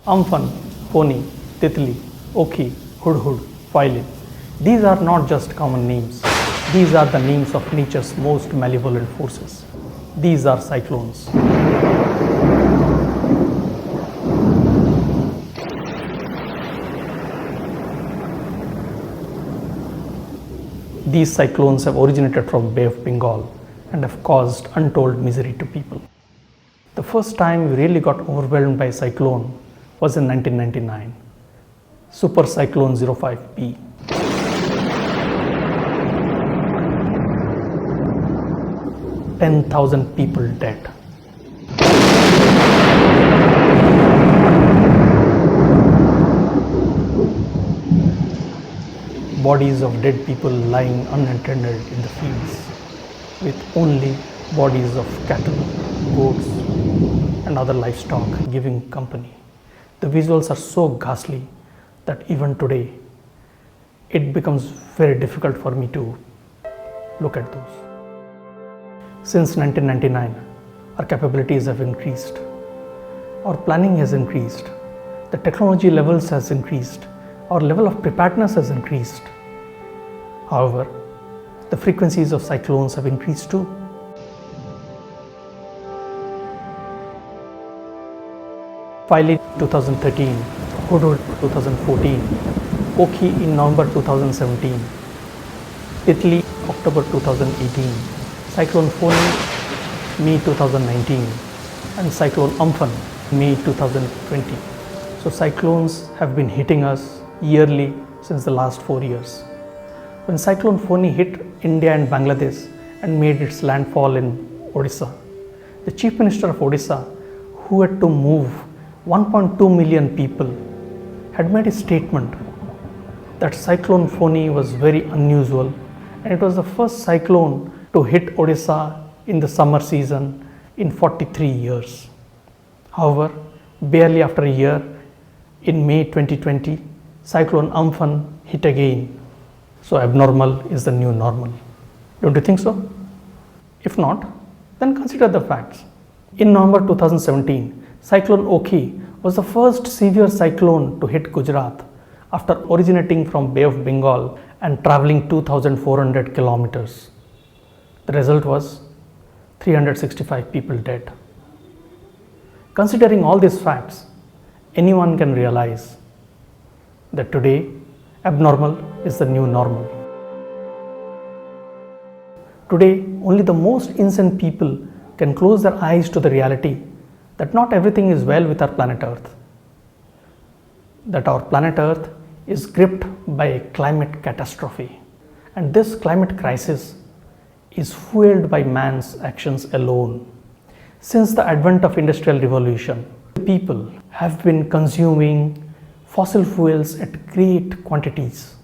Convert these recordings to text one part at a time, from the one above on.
Amphan, Phony, Titli, Okhi, Hudhud, Philip. These are not just common names. These are the names of nature's most malevolent forces. These are cyclones. These cyclones have originated from Bay of Bengal and have caused untold misery to people. The first time we really got overwhelmed by a cyclone was in 1999, Super Cyclone 05B. "10,000 people dead. Bodies of dead people lying unattended in the fields, with only bodies of cattle, goats, and other livestock giving company. The visuals are so ghastly that even today it becomes very difficult for me to look at those. Since 1999, our capabilities have increased, our planning has increased, the technology levels has increased, our level of preparedness has increased. However, the frequencies of cyclones have increased too. Philip 2013, Hudhud 2014, Okhi in November 2017, Titli October 2018, Cyclone Phony May 2019, and Cyclone Amphan May 2020. So cyclones have been hitting us yearly since the last 4 years. When Cyclone Phony hit India and Bangladesh and made its landfall in Odisha, the Chief Minister of Odisha, who had to move 1.2 million people, had made a statement that Cyclone Phony was very unusual and it was the first cyclone to hit Odisha in the summer season in 43 years. However, barely after a year, in May 2020, Cyclone Amphan hit again. So abnormal is the new normal. Don't you think so? If not, then consider the facts. In November 2017, Cyclone Okhi was the first severe cyclone to hit Gujarat after originating from Bay of Bengal and traveling 2,400 kilometers. The result was 365 people dead. Considering all these facts, anyone can realize that today abnormal is the new normal. Today, only the most insane people can close their eyes to the reality that not everything is well with our planet Earth. That our planet Earth is gripped by a climate catastrophe. And this climate crisis is fueled by man's actions alone. Since the advent of Industrial Revolution, people have been consuming fossil fuels at great quantities.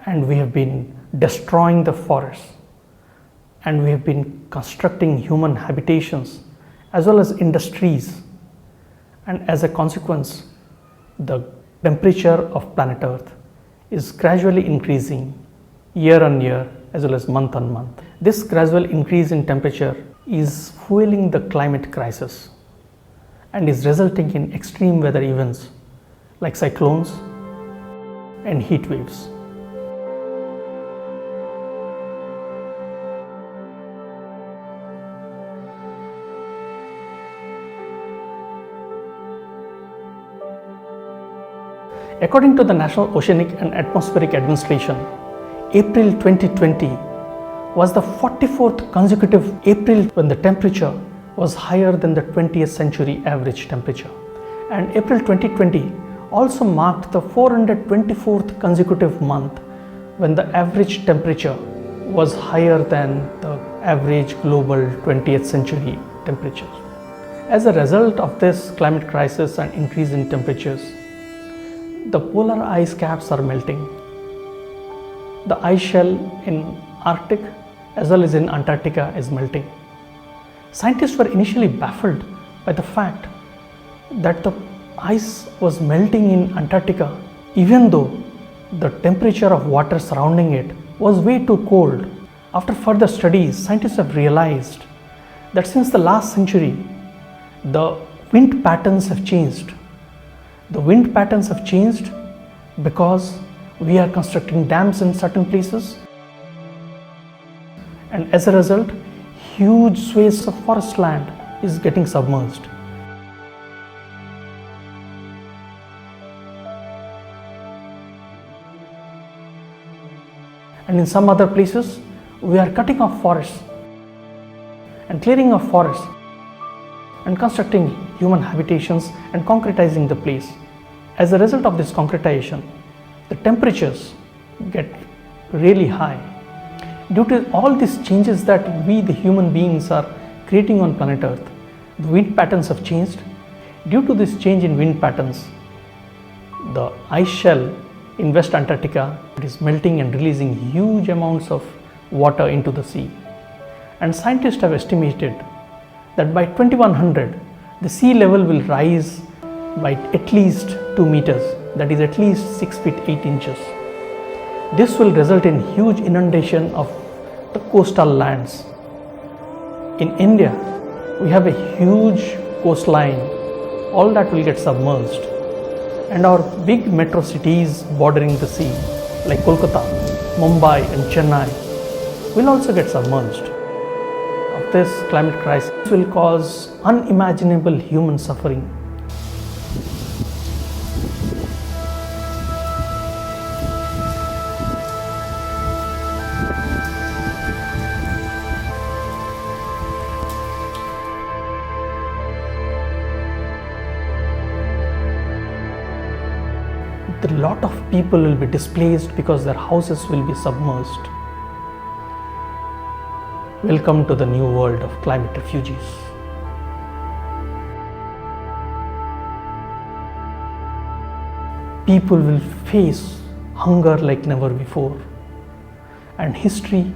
And we have been destroying the forests. And we have been constructing human habitations as well as industries. And as a consequence, the temperature of planet Earth is gradually increasing year on year as well as month on month. This gradual increase in temperature is fueling the climate crisis and is resulting in extreme weather events like cyclones and heat waves. According to the National Oceanic and Atmospheric Administration, April 2020 was the 44th consecutive April when the temperature was higher than the 20th century average temperature. And April 2020 also marked the 424th consecutive month when the average temperature was higher than the average global 20th century temperature. As a result of this climate crisis and increase in temperatures, the polar ice caps are melting. The ice shell in Arctic as well as in Antarctica is melting. Scientists were initially baffled by the fact that the ice was melting in Antarctica even though the temperature of water surrounding it was way too cold. After further studies, scientists have realized that since the last century, the wind patterns have changed. The wind patterns have changed because we are constructing dams in certain places, and as a result, huge swathes of forest land is getting submerged. And in some other places, we are cutting off forests and clearing of forests and constructing human habitations and concretizing the place. As a result of this concretization, the temperatures get really high. Due to all these changes that we, the human beings, are creating on planet Earth, the wind patterns have changed. Due to this change in wind patterns, the ice shell in West Antarctica is melting and releasing huge amounts of water into the sea. And scientists have estimated that by 2100, the sea level will rise by at least 2 meters, that is at least 6 feet 8 inches. This will result in huge inundation of the coastal lands. In India, we have a huge coastline, all that will get submerged. And our big metro cities bordering the sea, like Kolkata, Mumbai and Chennai, will also get submerged. Of this climate crisis will cause unimaginable human suffering. A lot of people will be displaced because their houses will be submerged. Welcome to the new world of climate refugees. People will face hunger like never before, and history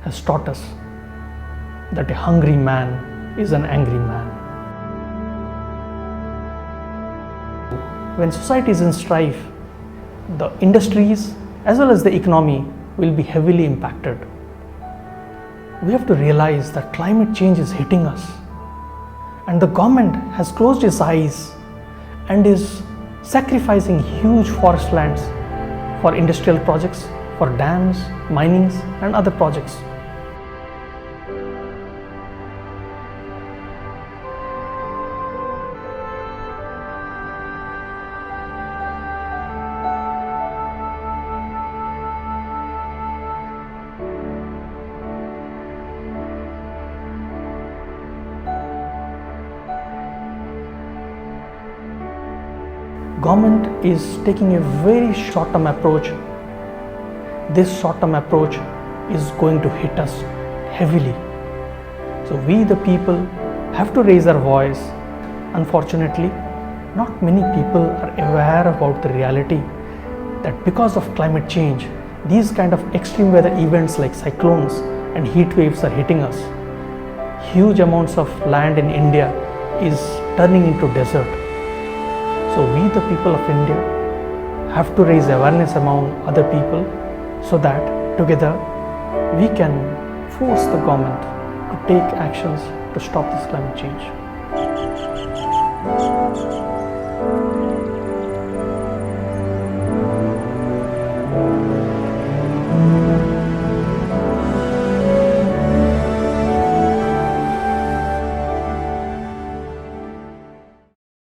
has taught us that a hungry man is an angry man. When society is in strife, the industries as well as the economy will be heavily impacted. We have to realize that climate change is hitting us, and the government has closed its eyes and is sacrificing huge forest lands for industrial projects, for dams, minings and other projects. Government is taking a very short-term approach. This short-term approach is going to hit us heavily. So we, the people, have to raise our voice. Unfortunately, not many people are aware about the reality that because of climate change, these kind of extreme weather events like cyclones and heat waves are hitting us. Huge amounts of land in India is turning into desert. So we, the people of India, have to raise awareness among other people so that together we can force the government to take actions to stop this climate change.